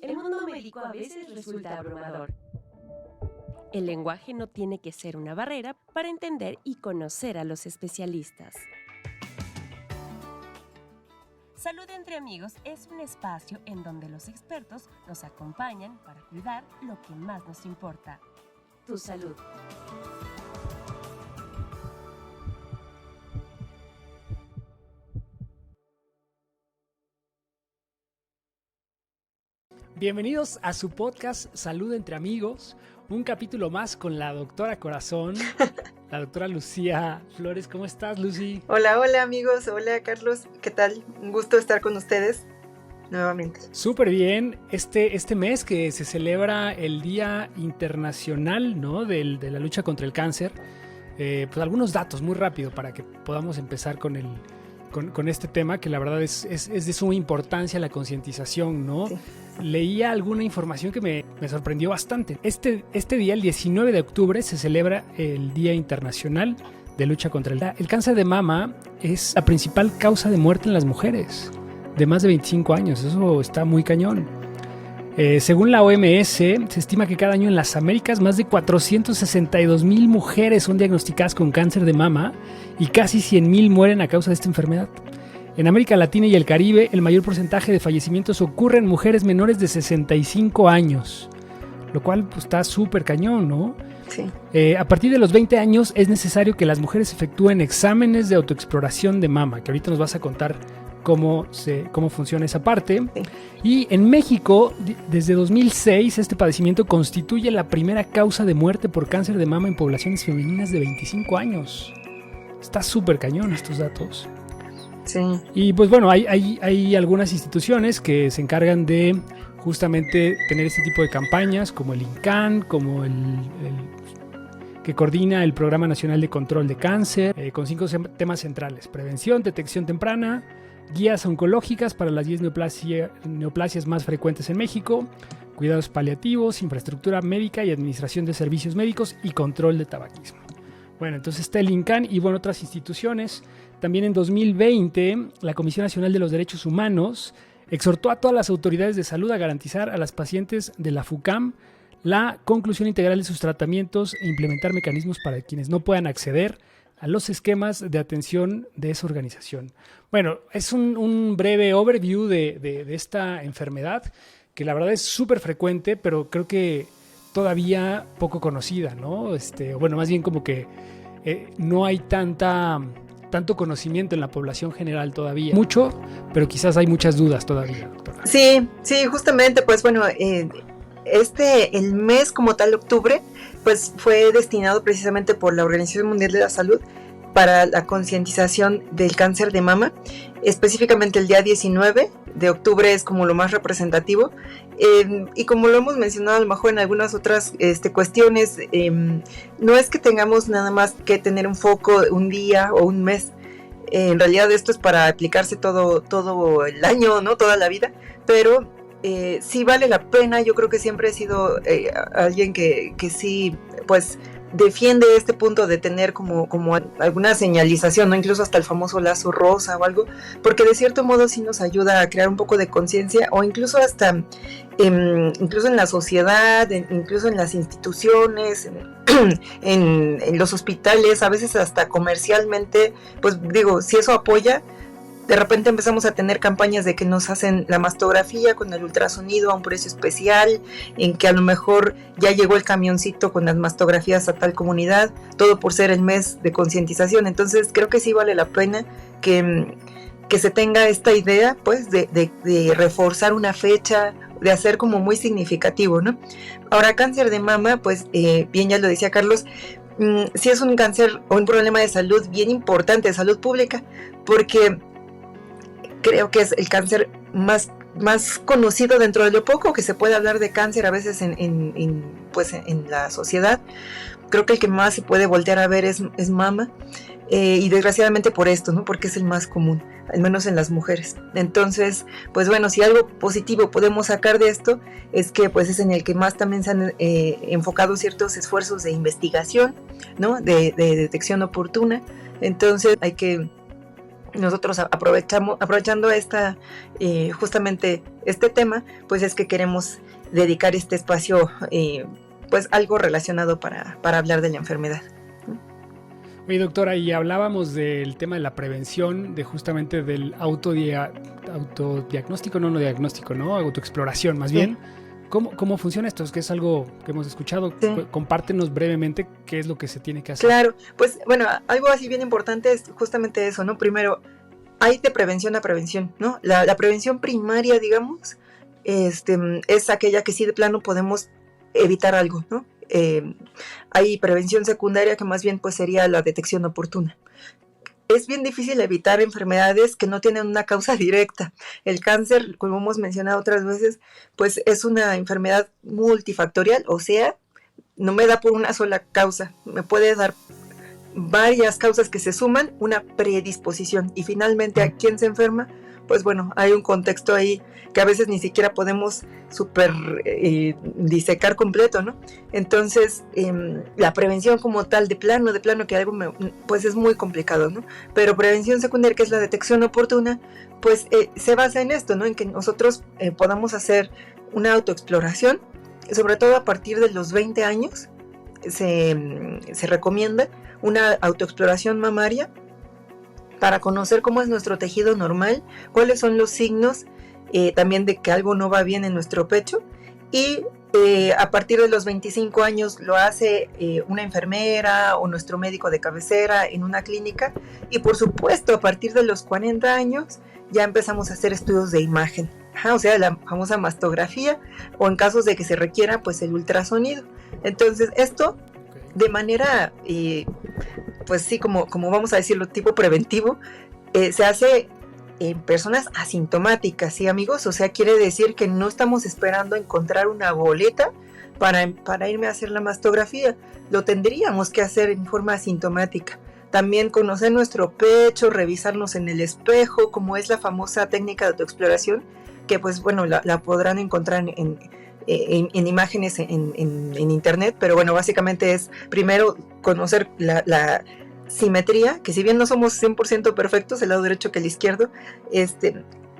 el mundo médico a veces resulta abrumador. El lenguaje no tiene que ser una barrera para entender y conocer a los especialistas. Salud entre Amigos es un espacio en donde los expertos nos acompañan para cuidar lo que más nos importa: tu salud. Bienvenidos a su podcast Salud entre Amigos, un capítulo más con la doctora Corazón, la doctora Lucía Flores. ¿Cómo estás, Lucy? Hola amigos, hola Carlos, ¿qué tal? Un gusto estar con ustedes nuevamente. Súper bien, este mes que se celebra el Día Internacional, ¿no?, de la lucha contra el cáncer, pues algunos datos muy rápido para que podamos empezar con este tema, que la verdad es de suma importancia la concientización, ¿no? Sí. Leía alguna información que me sorprendió bastante. Este día, el 19 de octubre, se celebra el Día Internacional de Lucha contra el cáncer de mama. Es la principal causa de muerte en las mujeres de más de 25 años. Eso está muy cañón. Según la OMS, se estima que cada año en las Américas más de 462,000 mujeres son diagnosticadas con cáncer de mama y casi 100,000 mueren a causa de esta enfermedad. En América Latina y el Caribe, el mayor porcentaje de fallecimientos ocurre en mujeres menores de 65 años, lo cual pues, está súper cañón, ¿no? Sí. A partir de los 20 años es necesario que las mujeres efectúen exámenes de autoexploración de mama, que ahorita nos vas a contar cómo funciona esa parte. Sí. Y en México, desde 2006, este padecimiento constituye la primera causa de muerte por cáncer de mama en poblaciones femeninas de 25 años. Está súper cañón estos datos. Sí. Y pues bueno, hay algunas instituciones que se encargan de justamente tener este tipo de campañas, como el INCAN, como el que coordina el Programa Nacional de Control de Cáncer, con 5 temas centrales: prevención, detección temprana, guías oncológicas para las 10 neoplasias más frecuentes en México, cuidados paliativos, infraestructura médica y administración de servicios médicos y control de tabaquismo. Bueno, entonces está el INCAN y bueno, otras instituciones. También en 2020, la Comisión Nacional de los Derechos Humanos exhortó a todas las autoridades de salud a garantizar a las pacientes de la FUCAM la conclusión integral de sus tratamientos e implementar mecanismos para quienes no puedan acceder a los esquemas de atención de esa organización. Bueno, es un breve overview de esta enfermedad, que la verdad es súper frecuente, pero creo que todavía poco conocida, ¿no? Bueno, más bien como que no hay tanto conocimiento en la población general todavía. Mucho, pero quizás hay muchas dudas todavía, doctora. Sí, justamente, pues bueno, el mes como tal, octubre, pues fue destinado precisamente por la Organización Mundial de la Salud para la concientización del cáncer de mama. Específicamente el día 19 de octubre es como lo más representativo, y como lo hemos mencionado a lo mejor en algunas otras cuestiones, no es que tengamos nada más que tener un foco un día o un mes. En realidad esto es para aplicarse todo el año, ¿no? Toda la vida, pero sí vale la pena. Yo creo que siempre he sido alguien que sí, pues defiende este punto de tener como alguna señalización, ¿no? Incluso hasta el famoso lazo rosa o algo, porque de cierto modo sí nos ayuda a crear un poco de conciencia, o incluso hasta incluso en la sociedad, incluso en las instituciones, en los hospitales, a veces hasta comercialmente, pues digo, si eso apoya. De repente empezamos a tener campañas de que nos hacen la mastografía con el ultrasonido a un precio especial, en que a lo mejor ya llegó el camioncito con las mastografías a tal comunidad, todo por ser el mes de concientización. Entonces creo que sí vale la pena que se tenga esta idea, pues, de reforzar una fecha, de hacer como muy significativo, ¿no? Ahora, cáncer de mama, pues bien ya lo decía Carlos, sí es un cáncer o un problema de salud bien importante, de salud pública, porque creo que es el cáncer más conocido dentro de lo poco que se puede hablar de cáncer a veces en la sociedad. Creo que el que más se puede voltear a ver es mama, y desgraciadamente por esto, ¿no? Porque es el más común, al menos en las mujeres. Entonces, pues bueno, si algo positivo podemos sacar de esto es que pues es en el que más también se han enfocado ciertos esfuerzos de investigación, ¿no? De detección oportuna. Entonces hay que nosotros aprovechando justamente este tema, pues es que queremos dedicar este espacio, pues algo relacionado para hablar de la enfermedad. Oye, doctora, y hablábamos del tema de la prevención, de justamente del autodiagnóstico, no diagnóstico, ¿no? Autoexploración, más bien. ¿Cómo funciona esto? Es que es algo que hemos escuchado. Sí. Compártenos brevemente qué es lo que se tiene que hacer. Claro, pues bueno, algo así bien importante es justamente eso, ¿no? Primero, hay de prevención a prevención, ¿no? La prevención primaria, digamos, es aquella que sí de plano podemos evitar algo, ¿no? Hay prevención secundaria que más bien pues sería la detección oportuna. Es bien difícil evitar enfermedades que no tienen una causa directa. El cáncer, como hemos mencionado otras veces, pues es una enfermedad multifactorial, o sea, no me da por una sola causa, me puede dar varias causas que se suman, una predisposición, y finalmente a quién se enferma, pues bueno, hay un contexto ahí que a veces ni siquiera podemos disecar completo, ¿no? Entonces, la prevención como tal, de plano que algo pues es muy complicado, ¿no? Pero prevención secundaria, que es la detección oportuna, pues se basa en esto, ¿no? En que nosotros podamos hacer una autoexploración, sobre todo a partir de los 20 años, se recomienda una autoexploración mamaria para conocer cómo es nuestro tejido normal, cuáles son los signos también de que algo no va bien en nuestro pecho, y a partir de los 25 años lo hace una enfermera o nuestro médico de cabecera en una clínica, y por supuesto a partir de los 40 años ya empezamos a hacer estudios de imagen, o sea, la famosa mastografía, o en casos de que se requiera pues el ultrasonido. Entonces esto de manera pues sí, como vamos a decirlo, tipo preventivo, se hace en personas asintomáticas, ¿sí, amigos? O sea, quiere decir que no estamos esperando encontrar una boleta para irme a hacer la mastografía. Lo tendríamos que hacer en forma asintomática. También conocer nuestro pecho, revisarnos en el espejo, como es la famosa técnica de autoexploración, que pues bueno, la podrán encontrar en imágenes en internet, pero bueno, básicamente es primero conocer la simetría, que si bien no somos 100% perfectos, el lado derecho que el izquierdo,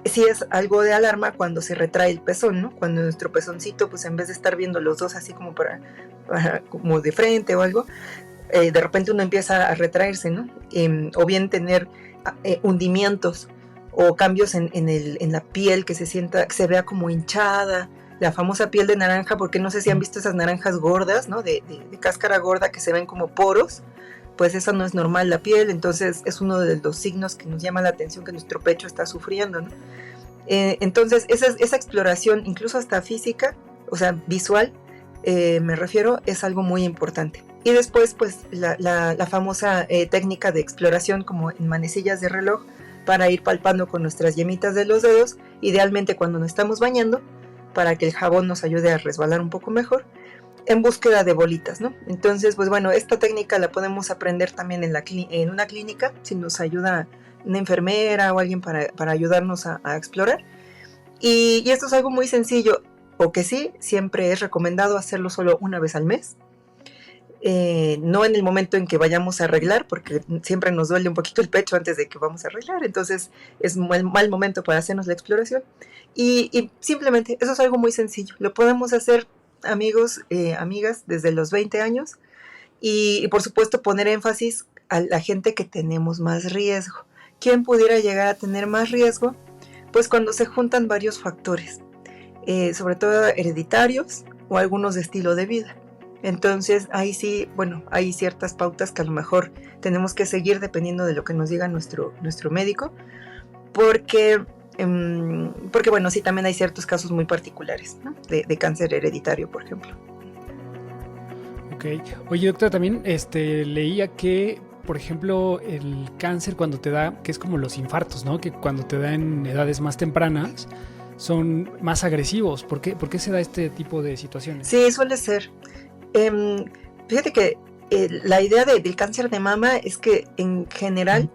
sí es algo de alarma cuando se retrae el pezón, ¿no? Cuando nuestro pezoncito, pues en vez de estar viendo los dos así como como de frente o algo, de repente uno empieza a retraerse, ¿no? O bien tener hundimientos o cambios en la piel que se vea como hinchada, la famosa piel de naranja, porque no sé si han visto esas naranjas gordas, ¿no? De cáscara gorda que se ven como poros, pues eso no es normal la piel, entonces es uno de los signos que nos llama la atención que nuestro pecho está sufriendo, ¿no? Entonces esa exploración, incluso hasta física, o sea, visual, me refiero, es algo muy importante. Y después, pues, la famosa técnica de exploración como en manecillas de reloj, para ir palpando con nuestras yemitas de los dedos, idealmente cuando nos estamos bañando, para que el jabón nos ayude a resbalar un poco mejor, en búsqueda de bolitas, ¿no? Entonces, pues bueno, esta técnica la podemos aprender también en una clínica, si nos ayuda una enfermera o alguien para ayudarnos a explorar. Y esto es algo muy sencillo, o que sí, siempre es recomendado hacerlo solo una vez al mes. No en el momento en que vayamos a arreglar, porque siempre nos duele un poquito el pecho antes de que vamos a arreglar, entonces es un mal momento para hacernos la exploración. Y simplemente, eso es algo muy sencillo. Lo podemos hacer, amigos, amigas, desde los 20 años. Y por supuesto poner énfasis a la gente que tenemos más riesgo. ¿Quién pudiera llegar a tener más riesgo? Pues cuando se juntan varios factores, sobre todo hereditarios o algunos de estilo de vida. Entonces ahí sí, bueno, hay ciertas pautas que a lo mejor tenemos que seguir dependiendo de lo que nos diga nuestro médico, porque bueno, sí, también hay ciertos casos muy particulares, ¿no? de cáncer hereditario, por ejemplo. Ok. Oye, doctora, también leía que, por ejemplo, el cáncer cuando te da, que es como los infartos, ¿no? Que cuando te da en edades más tempranas, son más agresivos. ¿Por qué se da este tipo de situaciones? Sí, suele ser. Fíjate que la idea del cáncer de mama es que en general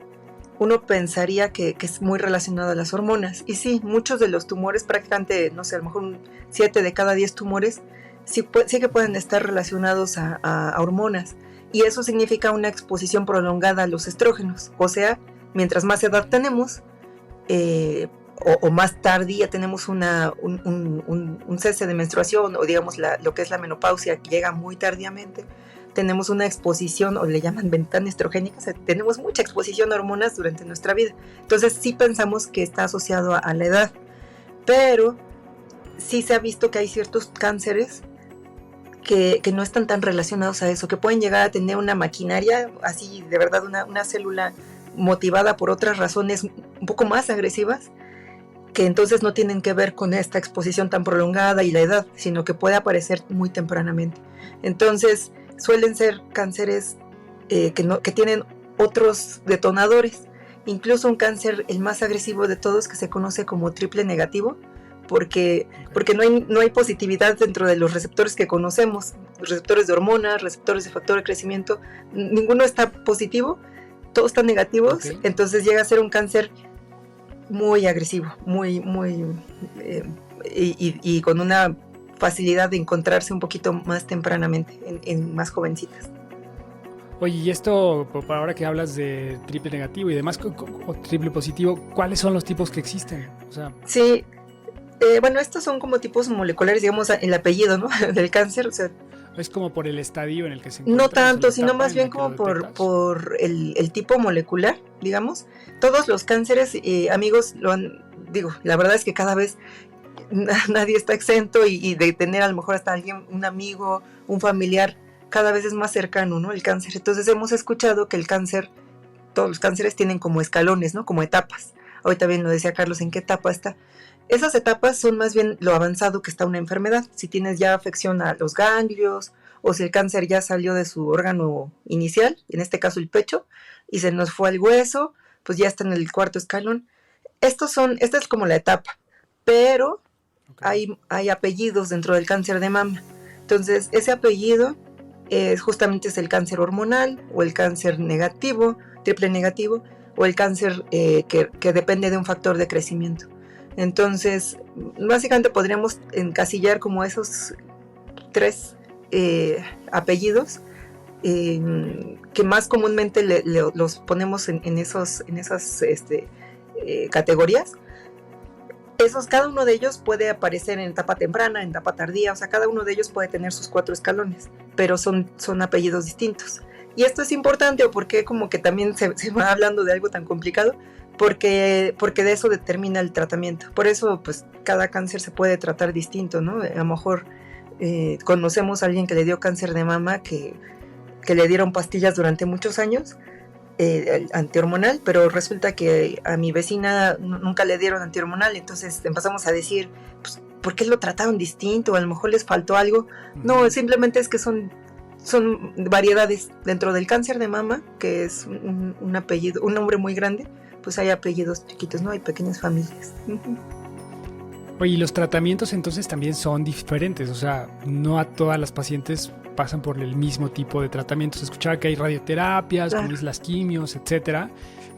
uno pensaría que es muy relacionado a las hormonas. Y sí, muchos de los tumores, prácticamente, no sé, a lo mejor 7 de cada 10 tumores, sí que pueden estar relacionados a hormonas. Y eso significa una exposición prolongada a los estrógenos. O sea, mientras más edad tenemos, o más tardía tenemos un cese de menstruación, o digamos lo que es la menopausia, que llega muy tardíamente, tenemos una exposición, o le llaman ventana estrogénica, o sea, tenemos mucha exposición a hormonas durante nuestra vida. Entonces sí pensamos que está asociado a la edad, pero sí se ha visto que hay ciertos cánceres que no están tan relacionados a eso, que pueden llegar a tener una maquinaria, así de verdad una célula motivada por otras razones un poco más agresivas, que entonces no tienen que ver con esta exposición tan prolongada y la edad, sino que puede aparecer muy tempranamente. Entonces suelen ser cánceres que tienen otros detonadores, incluso un cáncer, el más agresivo de todos, que se conoce como triple negativo, porque no hay positividad dentro de los receptores que conocemos, receptores de hormonas, receptores de factor de crecimiento, ninguno está positivo, todos están negativos, okay. Entonces llega a ser un cáncer muy agresivo, y con una facilidad de encontrarse un poquito más tempranamente en más jovencitas. Oye, y esto, ahora que hablas de triple negativo y demás, o triple positivo, ¿cuáles son los tipos que existen? O sea, sí, bueno, estos son como tipos moleculares, digamos, el apellido, ¿no? del cáncer, o sea, es como por el estadio en el que se encuentra. No tanto, sino más bien como por el tipo molecular, digamos. Todos los cánceres, amigos, la verdad es que cada vez nadie está exento y de tener a lo mejor hasta alguien, un amigo, un familiar, cada vez es más cercano, ¿no? El cáncer. Entonces hemos escuchado que todos los cánceres tienen como escalones, ¿no? Como etapas. Hoy también lo decía Carlos, ¿en qué etapa está? Esas etapas son más bien lo avanzado que está una enfermedad. Si tienes ya afección a los ganglios, o si el cáncer ya salió de su órgano inicial, en este caso el pecho, y se nos fue al hueso, pues ya está en el cuarto escalón. Esta es como la etapa, pero okay. hay apellidos dentro del cáncer de mama. Entonces, ese apellido justamente es el cáncer hormonal, o el cáncer negativo, triple negativo, o el cáncer que depende de un factor de crecimiento. Entonces, básicamente podríamos encasillar como esos 3 apellidos que más comúnmente los ponemos en esas categorías. Cada uno de ellos puede aparecer en etapa temprana, en etapa tardía, o sea, cada uno de ellos puede tener sus 4 escalones, pero son apellidos distintos. Y esto es importante, porque como que también se va hablando de algo tan complicado, porque de eso determina el tratamiento. Por eso, pues, cada cáncer se puede tratar distinto, ¿no? A lo mejor conocemos a alguien que le dio cáncer de mama, que le dieron pastillas durante muchos años, antihormonal, pero resulta que a mi vecina nunca le dieron antihormonal. Entonces empezamos a decir, pues, ¿por qué lo trataron distinto? A lo mejor les faltó algo. No, simplemente es que son variedades dentro del cáncer de mama, que es un apellido, un nombre muy grande. Pues hay apellidos chiquitos, ¿no? Hay pequeñas familias. Oye, y los tratamientos entonces también son diferentes, o sea, no a todas las pacientes pasan por el mismo tipo de tratamientos. Escuchaba que hay radioterapias, como es las quimios, etcétera.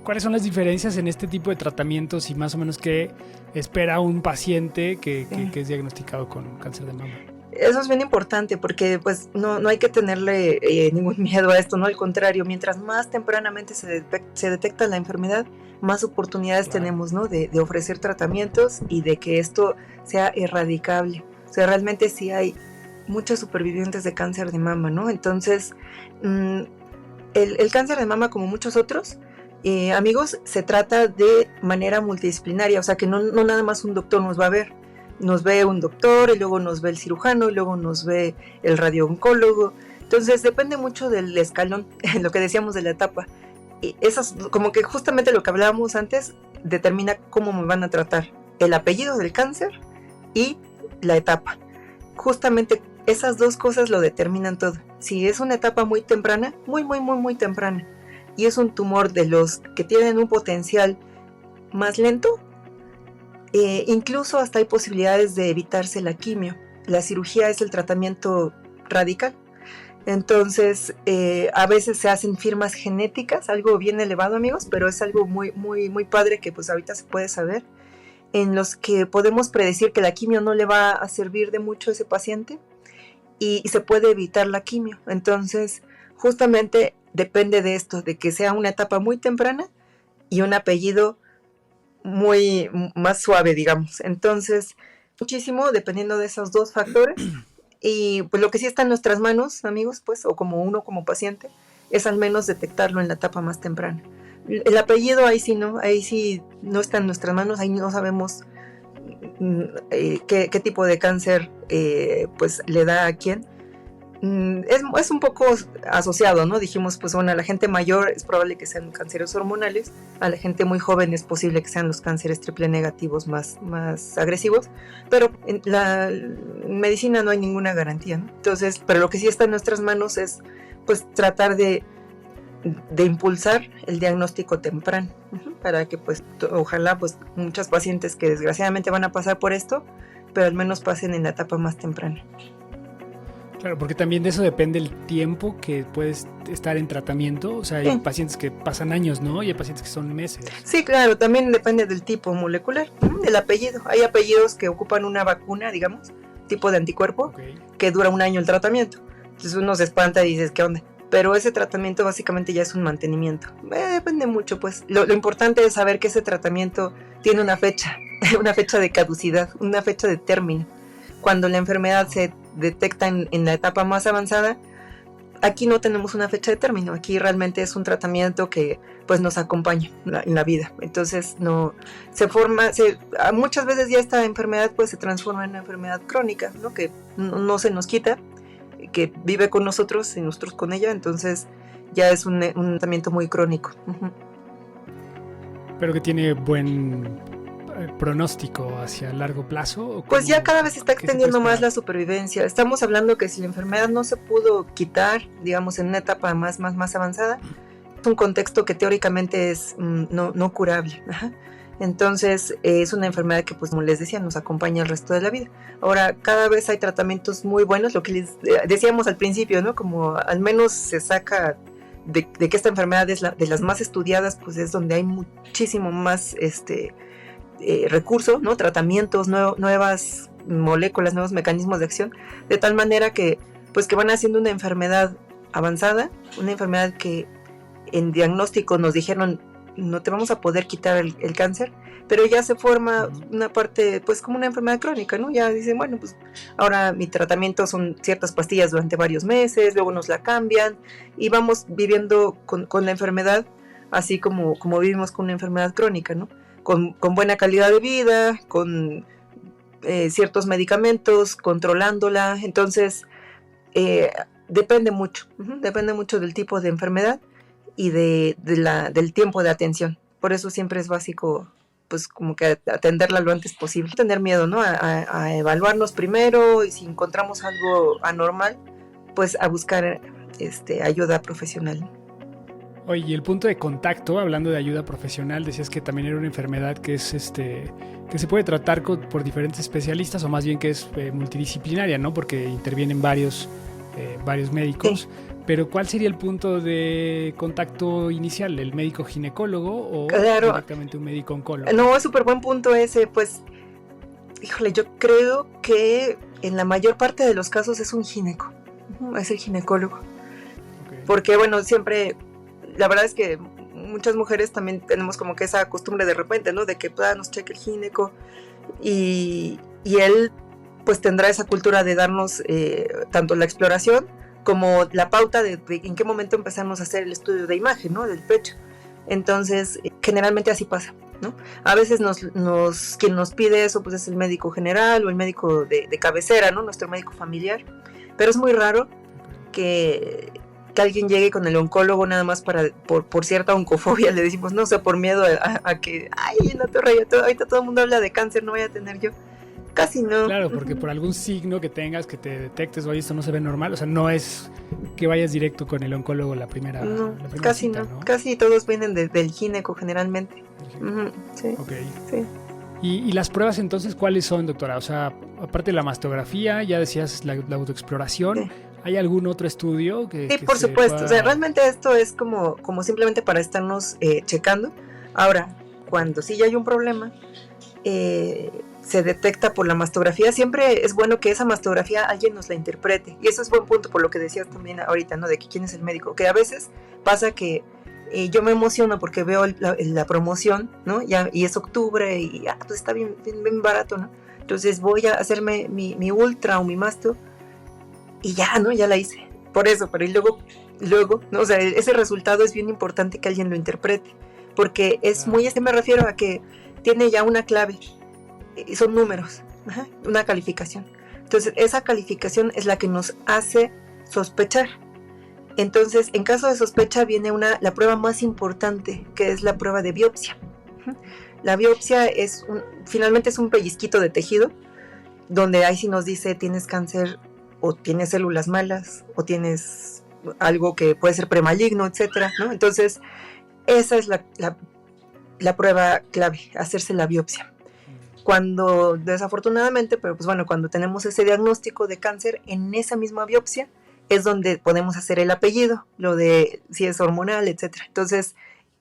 ¿Cuáles son las diferencias en este tipo de tratamientos y más o menos qué espera un paciente que es diagnosticado con cáncer de mama? Eso es bien importante, porque pues no hay que tenerle ningún miedo a esto, ¿no? Al contrario, mientras más tempranamente se detecta la enfermedad, más oportunidades tenemos, ¿no? De ofrecer tratamientos y de que esto sea erradicable. O sea, realmente sí hay muchos supervivientes de cáncer de mama, ¿no? Entonces, el cáncer de mama, como muchos otros, amigos, se trata de manera multidisciplinaria, o sea, que no nada más un doctor nos va a ver. Nos ve un doctor, y luego nos ve el cirujano, y luego nos ve el radiooncólogo. Entonces depende mucho del escalón, lo que decíamos de la etapa. Y esas, como que justamente lo que hablábamos antes, determina cómo me van a tratar. El apellido del cáncer y la etapa. Justamente esas dos cosas lo determinan todo. Si es una etapa muy temprana, muy temprana, y es un tumor de los que tienen un potencial más lento, incluso hasta hay posibilidades de evitarse la quimio. La cirugía es el tratamiento radical. Entonces, a veces se hacen firmas genéticas, algo bien elevado, amigos, pero es algo muy padre que pues ahorita se puede saber, en los que podemos predecir que la quimio no le va a servir de mucho a ese paciente y se puede evitar la quimio. Entonces, justamente depende de esto, de que sea una etapa muy temprana y un apellido muy más suave, digamos. Entonces, muchísimo dependiendo de esos dos factores. Y pues lo que sí está en nuestras manos, amigos, pues, o como uno como paciente, es al menos detectarlo en la etapa más temprana. El apellido ahí sí no está en nuestras manos, ahí no sabemos qué tipo de cáncer pues le da a quién. Es un poco asociado, ¿no? Dijimos, pues bueno, a la gente mayor es probable que sean cánceres hormonales, a la gente muy joven es posible que sean los cánceres triple negativos más agresivos, pero en la medicina no hay ninguna garantía, ¿no? Entonces, pero lo que sí está en nuestras manos es pues tratar de impulsar el diagnóstico temprano, para que pues ojalá pues muchas pacientes que desgraciadamente van a pasar por esto, pero al menos pasen en la etapa más temprana. Claro, porque también de eso depende el tiempo que puedes estar en tratamiento. O sea, hay pacientes que pasan años, ¿no? Y hay pacientes que son meses. Sí, claro, también depende del tipo molecular, del apellido. Hay apellidos que ocupan una vacuna, digamos, tipo de anticuerpo, que dura 1 año el tratamiento. Entonces uno se espanta y dices, ¿qué onda? Pero ese tratamiento básicamente ya es un mantenimiento. Depende mucho, pues. Lo importante es saber que ese tratamiento tiene una fecha de caducidad, una fecha de término. Cuando la enfermedad se detecta en la etapa más avanzada, aquí no tenemos una fecha de término, aquí realmente es un tratamiento que pues nos acompaña en la vida. Entonces no se forma, muchas veces ya esta enfermedad pues se transforma en una enfermedad crónica, ¿no? Que no se nos quita, que vive con nosotros y nosotros con ella, entonces ya es un tratamiento muy crónico. Pero que tiene buen pronóstico hacia largo plazo. Pues ya cada vez se está extendiendo más la supervivencia. Estamos hablando que si la enfermedad no se pudo quitar, digamos, en una etapa más avanzada, es un contexto que teóricamente es no curable. Ajá. Entonces es una enfermedad que, pues como les decía, nos acompaña el resto de la vida. Ahora, cada vez hay tratamientos muy buenos, lo que les decíamos al principio, ¿no? Como al menos se saca de que esta enfermedad es de las más estudiadas, pues es donde hay muchísimo más recursos, ¿no? Tratamientos, nuevas moléculas, nuevos mecanismos de acción, de tal manera que pues que van haciendo una enfermedad avanzada, una enfermedad que en diagnóstico nos dijeron no te vamos a poder quitar el cáncer, pero ya se forma una parte pues como una enfermedad crónica, ¿no? Ya dicen, bueno, pues ahora mi tratamiento son ciertas pastillas durante varios meses, luego nos la cambian y vamos viviendo con la enfermedad así como vivimos con una enfermedad crónica, ¿no? Con buena calidad de vida, con ciertos medicamentos, controlándola. Entonces, depende mucho del tipo de enfermedad y del tiempo de atención. Por eso siempre es básico, pues como que atenderla lo antes posible. No tener miedo, ¿no? A evaluarnos primero y si encontramos algo anormal, pues a buscar ayuda profesional. Oye, y el punto de contacto, hablando de ayuda profesional, decías que también era una enfermedad que es que se puede tratar por diferentes especialistas, o más bien que es multidisciplinaria, ¿no? Porque intervienen varios médicos. Sí. Pero ¿cuál sería el punto de contacto inicial? ¿El médico ginecólogo o directamente un médico oncólogo? No, es súper buen punto ese. Pues, híjole, yo creo que en la mayor parte de los casos es un gineco. Es el ginecólogo. Okay. Porque, bueno, siempre... La verdad es que muchas mujeres también tenemos como que esa costumbre de repente, ¿no? De que nos cheque el gineco y él pues tendrá esa cultura de darnos tanto la exploración como la pauta de en qué momento empezamos a hacer el estudio de imagen, ¿no? Del pecho. Entonces, generalmente así pasa, ¿no? A veces quien nos pide eso pues es el médico general o el médico de cabecera, ¿no? Nuestro médico familiar. Pero es muy raro que alguien llegue con el oncólogo nada más por cierta oncofobia, le decimos, no sé, por miedo a que, ay, en la torre, ahorita todo el mundo habla de cáncer, no voy a tener yo. Casi no. Claro, porque por algún signo que tengas, que te detectes, oye, esto no se ve normal, o sea, no es que vayas directo con el oncólogo la primera casi cita, no. Casi todos vienen del gineco generalmente. Sí. Ok. Sí. ¿Y las pruebas entonces cuáles son, doctora? O sea, aparte de la mastografía, ya decías la autoexploración, sí. ¿Hay algún otro estudio que sí, por supuesto. O sea, realmente esto es como simplemente para estarnos checando. Ahora, cuando sí ya hay un problema, se detecta por la mastografía. Siempre es bueno que esa mastografía alguien nos la interprete. Y eso es buen punto por lo que decías también ahorita, ¿no? De que quién es el médico. Que a veces pasa que yo me emociono porque veo la promoción, ¿no? Ya, y es octubre y pues está bien, bien, bien barato, ¿no? Entonces voy a hacerme mi ultra o mi masto y ya, ¿no? Ya la hice. Por eso, pero y luego, ¿no? O sea, ese resultado es bien importante que alguien lo interprete, porque es muy, me refiero a que tiene ya una clave, y son números, una calificación. Entonces, esa calificación es la que nos hace sospechar. Entonces, en caso de sospecha viene la prueba más importante, que es la prueba de biopsia. La biopsia finalmente es un pellizquito de tejido, donde ahí sí nos dice tienes cáncer o tienes células malas o tienes algo que puede ser premaligno, etcétera, ¿no? Entonces, esa es la prueba clave, hacerse la biopsia. Cuando, desafortunadamente, pero pues bueno, cuando tenemos ese diagnóstico de cáncer, en esa misma biopsia es donde podemos hacer el apellido, lo de si es hormonal, etcétera. Entonces,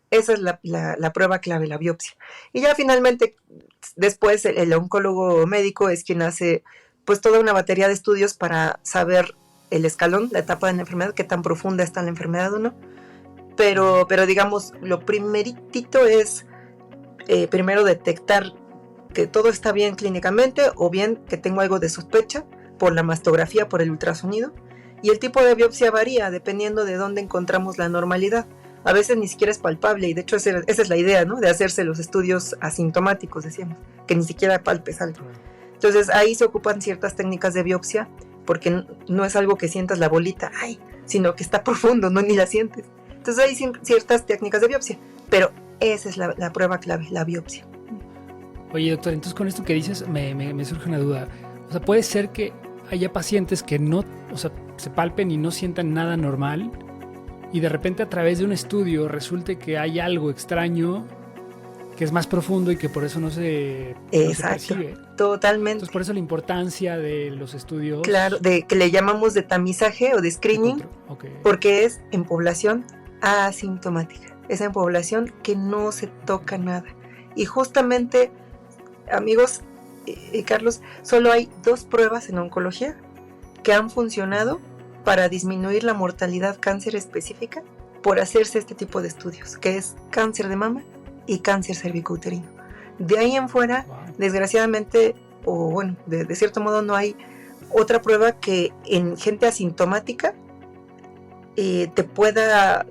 esa es la prueba clave, la biopsia. Y ya finalmente, después el oncólogo médico es quien hace pues toda una batería de estudios para saber el escalón, la etapa de la enfermedad, qué tan profunda está la enfermedad o no. Pero digamos, lo primeritito es primero detectar que todo está bien clínicamente o bien que tengo algo de sospecha por la mastografía, por el ultrasonido. Y el tipo de biopsia varía dependiendo de dónde encontramos la normalidad. A veces ni siquiera es palpable y de hecho esa es la idea, ¿no? De hacerse los estudios asintomáticos, decíamos, que ni siquiera palpes algo. Entonces ahí se ocupan ciertas técnicas de biopsia porque no es algo que sientas la bolita, sino que está profundo, no ni la sientes. Entonces hay ciertas técnicas de biopsia, pero esa es la prueba clave, la biopsia. Oye, doctor, entonces con esto que dices me surge una duda. O sea, puede ser que haya pacientes que no, o sea, se palpen y no sientan nada normal y de repente a través de un estudio resulte que hay algo extraño que es más profundo y que por eso no se percibe. Totalmente. Entonces por eso la importancia de los estudios. Claro, que le llamamos de tamizaje o de screening, porque es en población asintomática, es en población que no se toca nada. Y justamente, amigos y Carlos, solo hay 2 pruebas en oncología que han funcionado para disminuir la mortalidad cáncer específica por hacerse este tipo de estudios, que es cáncer de mama y cáncer cervicouterino. De ahí en fuera, desgraciadamente, o bueno, de cierto modo no hay otra prueba que en gente asintomática te pueda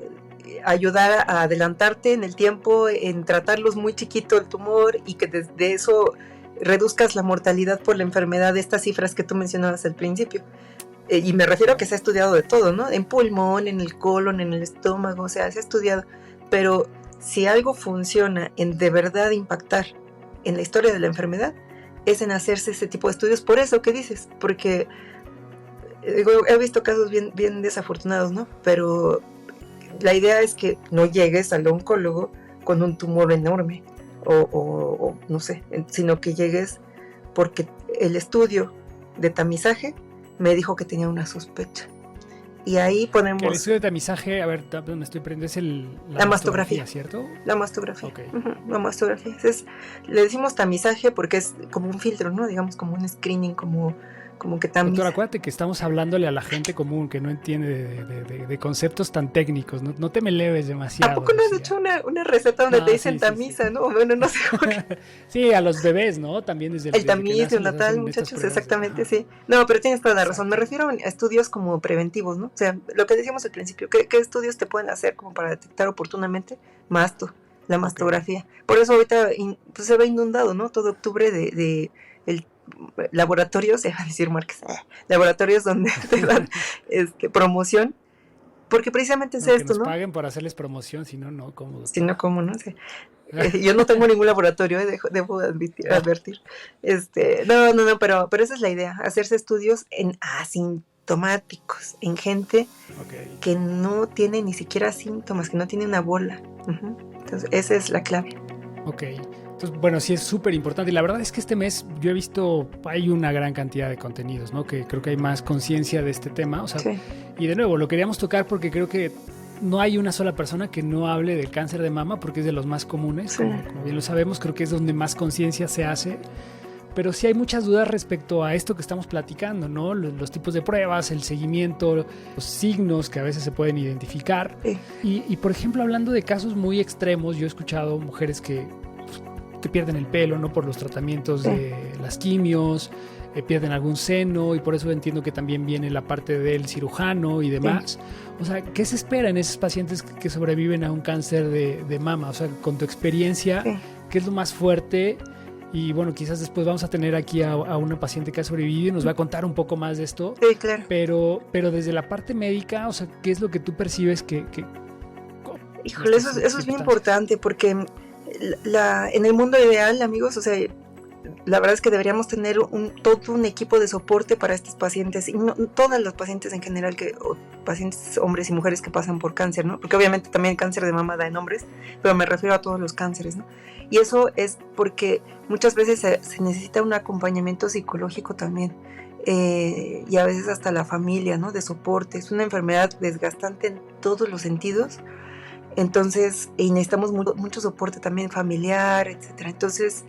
ayudar a adelantarte en el tiempo, en tratarlos muy chiquito el tumor y que desde eso reduzcas la mortalidad por la enfermedad de estas cifras que tú mencionabas al principio. Y me refiero a que se ha estudiado de todo, ¿no? En pulmón, en el colon, en el estómago, o sea, se ha estudiado. Pero si algo funciona en de verdad impactar en la historia de la enfermedad, es en hacerse ese tipo de estudios. Por eso que dices, porque he visto casos bien desafortunados, ¿no? Pero la idea es que no llegues al oncólogo con un tumor enorme o no sé, sino que llegues porque el estudio de tamizaje me dijo que tenía una sospecha. Y ahí ponemos... El estudio de tamizaje, a ver, me estoy prendiendo, es la mastografía, ¿cierto? La mastografía. Okay. La mastografía. Le decimos tamizaje porque es como un filtro, ¿no? Digamos, como un screening, como que tamiza. Doctor, acuérdate que estamos hablándole a la gente común que no entiende de conceptos tan técnicos. No te me leves demasiado. ¿A poco no has hecho una receta donde te dicen tamiza, no? Bueno, no sé. Sí, a los bebés, ¿no? También desde el tamiz, el natal, muchachos, exactamente, ajá. Sí. No, pero tienes toda la razón. Me refiero a estudios como preventivos, ¿no? O sea, lo que decíamos al principio, ¿qué estudios te pueden hacer como para detectar oportunamente la mastografía? Okay. Por eso ahorita pues, se ve inundado, ¿no? Todo octubre de el laboratorios, se va a decir marcas, laboratorios donde te dan promoción, porque precisamente es esto, ¿no? ¿no? Paguen por hacerles promoción, si no, no, ¿cómo? Si no, ¿cómo? No sé. Yo no tengo ningún laboratorio, debo advertir. No, pero esa es la idea, hacerse estudios en asintomáticos, en gente que no tiene ni siquiera síntomas, que no tiene una bola. Entonces, esa es la clave. Ok. Entonces, bueno, sí es súper importante. Y la verdad es que este mes yo he visto, hay una gran cantidad de contenidos, ¿no? Que creo que hay más conciencia de este tema. O sea, sí. Y de nuevo, lo queríamos tocar porque creo que no hay una sola persona que no hable del cáncer de mama porque es de los más comunes. Sí. Como bien lo sabemos, creo que es donde más conciencia se hace. pero sí hay muchas dudas respecto a esto que estamos platicando, ¿no? Los tipos de pruebas, el seguimiento, los signos que a veces se pueden identificar. Sí. Y por ejemplo, hablando de casos muy extremos, yo he escuchado mujeres que pierden el pelo, ¿no? Por los tratamientos de las quimios, pierden algún seno, y por eso entiendo que también viene la parte del cirujano y demás. Sí. O sea, ¿qué se espera en esos pacientes que sobreviven a un cáncer de mama? O sea, con tu experiencia, ¿qué es lo más fuerte? Y bueno, quizás después vamos a tener aquí a una paciente que ha sobrevivido y nos va a contar un poco más de esto. Sí, claro. Pero desde la parte médica, o sea, ¿qué es lo que tú percibes que Híjole, eso es bien importante, porque en el mundo ideal, amigos, o sea, la verdad es que deberíamos tener todo un equipo de soporte para estos pacientes, y no, todas las pacientes en general, pacientes hombres y mujeres que pasan por cáncer, ¿no? Porque obviamente también el cáncer de mama da en hombres, pero me refiero a todos los cánceres, ¿no? Y eso es porque muchas veces se necesita un acompañamiento psicológico también, y a veces hasta la familia, ¿no? De soporte. Es una enfermedad desgastante en todos los sentidos, entonces, y necesitamos mucho soporte también familiar, etcétera. Entonces,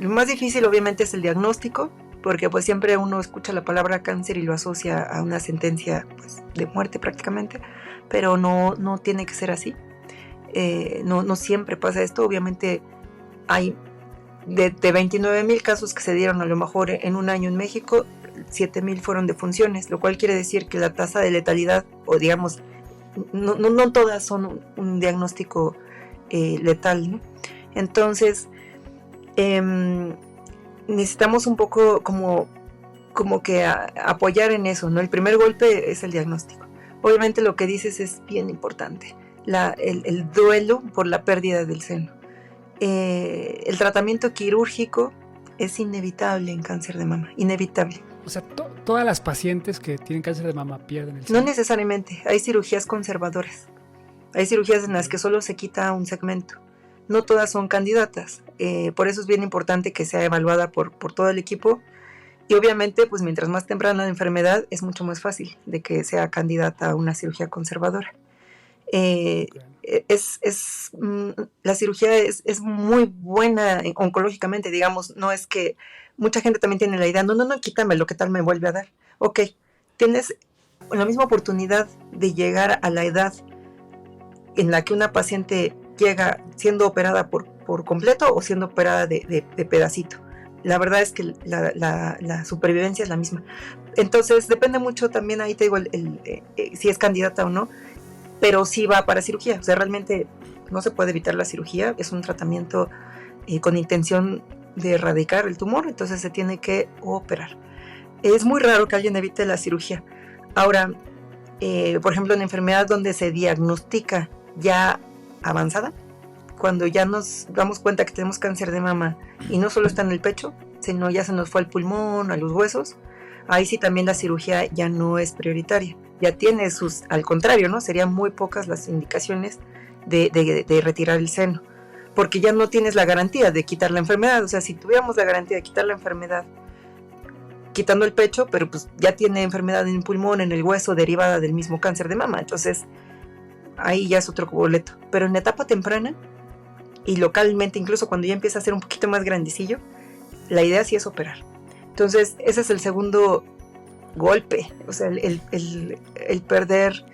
lo más difícil obviamente es el diagnóstico, porque pues siempre uno escucha la palabra cáncer y lo asocia a una sentencia, pues, de muerte prácticamente, pero no tiene que ser así. No siempre pasa esto. Obviamente hay de 29,000 casos que se dieron a lo mejor en un año en México, 7,000 fueron defunciones, lo cual quiere decir que la tasa de letalidad, o digamos, no todas son un diagnóstico letal, ¿no? Entonces, necesitamos un poco como que apoyar en eso, ¿no? El primer golpe es el diagnóstico. Obviamente lo que dices es bien importante, el duelo por la pérdida del seno. El tratamiento quirúrgico es inevitable en cáncer de mama, inevitable. O sea, todas las pacientes que tienen cáncer de mama pierden el seno. No necesariamente, hay cirugías conservadoras, hay cirugías en las que solo se quita un segmento. No todas son candidatas, por eso es bien importante que sea evaluada por todo el equipo, y obviamente pues mientras más temprana la enfermedad es mucho más fácil de que sea candidata a una cirugía conservadora. La cirugía es muy buena oncológicamente, digamos. No es que mucha gente también tiene la idea, no, quítamelo, ¿qué tal me vuelve a dar? Ok, tienes la misma oportunidad de llegar a la edad en la que una paciente llega siendo operada por completo o siendo operada de pedacito. La verdad es que la supervivencia es la misma. Entonces depende mucho también, ahí te digo, si es candidata o no, pero sí va para cirugía. O sea, realmente no se puede evitar la cirugía, es un tratamiento con intención de erradicar el tumor, entonces se tiene que operar. Es muy raro que alguien evite la cirugía. Ahora, por ejemplo, en enfermedad donde se diagnostica ya avanzada, cuando ya nos damos cuenta que tenemos cáncer de mama y no solo está en el pecho, sino ya se nos fue al pulmón, a los huesos, ahí sí también la cirugía ya no es prioritaria. Ya tiene al contrario, ¿no? Serían muy pocas las indicaciones de retirar el seno, porque ya no tienes la garantía de quitar la enfermedad. O sea, si tuviéramos la garantía de quitar la enfermedad quitando el pecho, pero pues ya tiene enfermedad en el pulmón, en el hueso, derivada del mismo cáncer de mama, entonces ahí ya es otro boleto. Pero en la etapa temprana y localmente, incluso cuando ya empieza a ser un poquito más grandecillo, la idea sí es operar. Entonces ese es el segundo golpe, o sea, el perder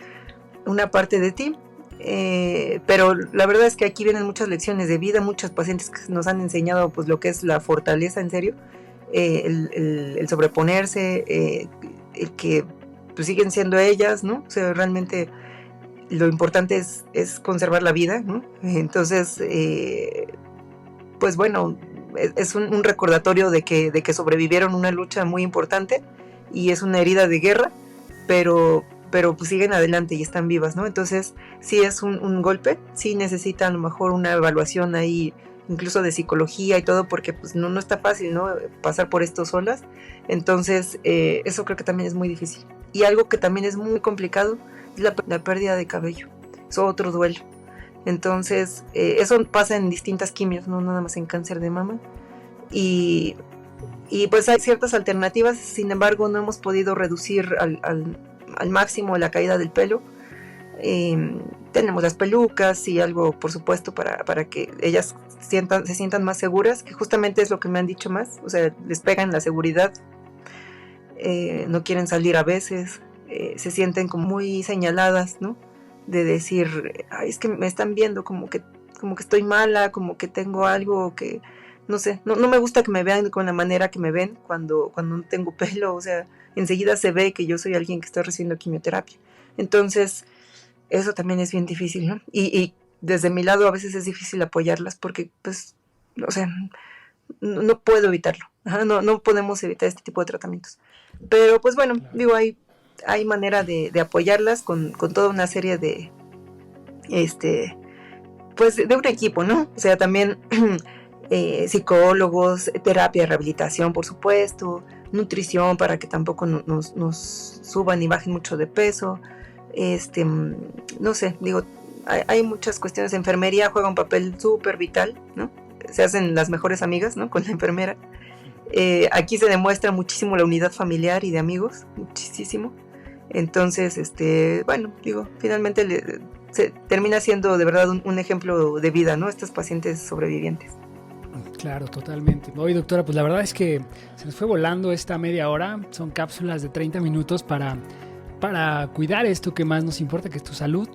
una parte de ti. Pero la verdad es que aquí vienen muchas lecciones de vida, muchos pacientes que nos han enseñado pues lo que es la fortaleza, en serio, el sobreponerse, el que pues siguen siendo ellas, ¿no? O sea, realmente lo importante es conservar la vida, ¿no? Entonces, pues bueno, es un recordatorio de que sobrevivieron una lucha muy importante y es una herida de guerra, pero pues siguen adelante y están vivas, ¿no? Entonces sí es un golpe, sí necesita a lo mejor una evaluación ahí, incluso de psicología y todo, porque pues no está fácil, ¿no? Pasar por esto solas. Entonces eso creo que también es muy difícil. Y algo que también es muy complicado es la pérdida de cabello, es otro duelo. Entonces eso pasa en distintas quimios, no nada más en cáncer de mama, y pues hay ciertas alternativas. Sin embargo, no hemos podido reducir al máximo la caída del pelo. Tenemos las pelucas y algo, por supuesto, para que ellas se sientan más seguras, que justamente es lo que me han dicho más, o sea, les pegan la seguridad, no quieren salir a veces, se sienten como muy señaladas, ¿no? De decir, ay, es que me están viendo como que estoy mala, como que tengo algo que, no sé, no me gusta que me vean con la manera que me ven cuando no tengo pelo, o sea, enseguida se ve que yo soy alguien que está recibiendo quimioterapia. Entonces, eso también es bien difícil, ¿no? Y desde mi lado a veces es difícil apoyarlas porque, pues, o sea, no puedo evitarlo. Ajá, no podemos evitar este tipo de tratamientos. Pero, pues bueno, claro, digo, hay manera de apoyarlas con toda una serie de, pues, de un equipo, ¿no? O sea, también psicólogos, terapia, rehabilitación, por supuesto, nutrición para que tampoco nos suban y bajen mucho de peso. No sé, digo, hay muchas cuestiones. Enfermería juega un papel súper vital, ¿no? Se hacen las mejores amigas, ¿no? Con la enfermera. Aquí se demuestra muchísimo la unidad familiar y de amigos, muchísimo. Entonces, bueno, digo, finalmente se termina siendo de verdad un ejemplo de vida, ¿no? Estos pacientes sobrevivientes. Claro, totalmente. Oye, doctora, pues la verdad es que se nos fue volando esta media hora. Son cápsulas de 30 minutos para cuidar esto que más nos importa, que es tu salud.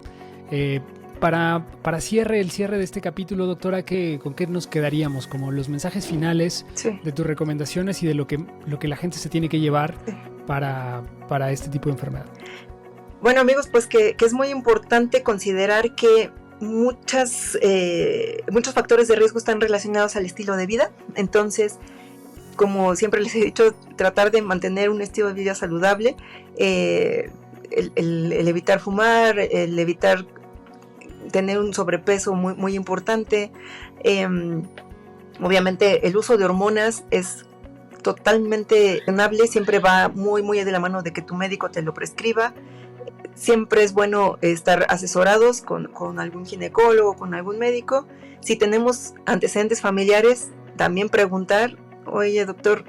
Para el cierre de este capítulo, doctora, ¿con qué nos quedaríamos? Como los mensajes finales, sí, de tus recomendaciones y de lo que la gente se tiene que llevar, sí, para este tipo de enfermedad. Bueno, amigos, pues que es muy importante considerar que muchos factores de riesgo están relacionados al estilo de vida. Entonces, como siempre les he dicho, tratar de mantener un estilo de vida saludable, el evitar fumar, el evitar tener un sobrepeso muy, muy importante. Obviamente el uso de hormonas es totalmente razonable, siempre va muy, muy de la mano de que tu médico te lo prescriba. Siempre es bueno estar asesorados con algún ginecólogo, con algún médico. Si tenemos antecedentes familiares, también preguntar, oye doctor,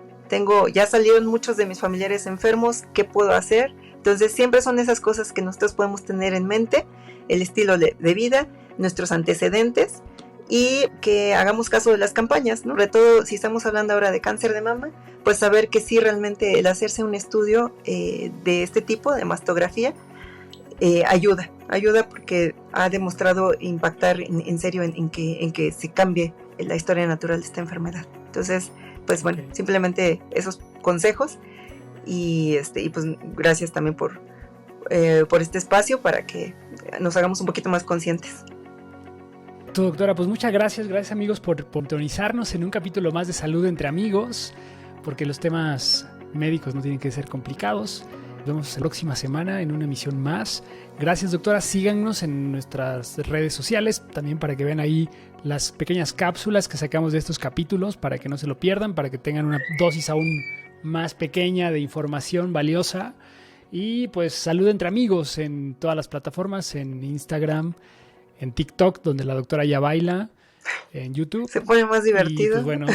ya salieron muchos de mis familiares enfermos, ¿qué puedo hacer? Entonces siempre son esas cosas que nosotros podemos tener en mente, el estilo de vida, nuestros antecedentes, y que hagamos caso de las campañas, ¿no? Sobre todo si estamos hablando ahora de cáncer de mama, pues saber que sí, realmente el hacerse un estudio de este tipo, de mastografía, ayuda porque ha demostrado impactar en serio en que se cambie la historia natural de esta enfermedad. Entonces, pues bueno, simplemente esos consejos y pues gracias también por este espacio para que nos hagamos un poquito más conscientes. Doctora, pues muchas gracias amigos por sintonizarnos en un capítulo más de Salud entre Amigos, porque los temas médicos no tienen que ser complicados. Nos vemos la próxima semana en una emisión más. Gracias, doctora. Síganos en nuestras redes sociales también para que vean ahí las pequeñas cápsulas que sacamos de estos capítulos, para que no se lo pierdan, para que tengan una dosis aún más pequeña de información valiosa. Y pues salud entre amigos en todas las plataformas, en Instagram, en TikTok, donde la doctora ya baila, en YouTube. Se pone más divertido. Y pues bueno,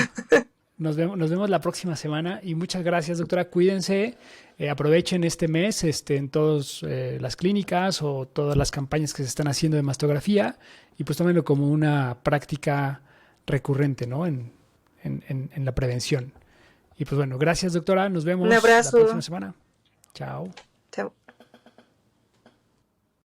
nos vemos la próxima semana y muchas gracias, doctora. Cuídense, aprovechen este mes en todas las clínicas o todas las campañas que se están haciendo de mastografía y pues tómenlo como una práctica recurrente, ¿no? en la prevención. Y pues bueno, gracias, doctora. Nos vemos la próxima semana. Chao.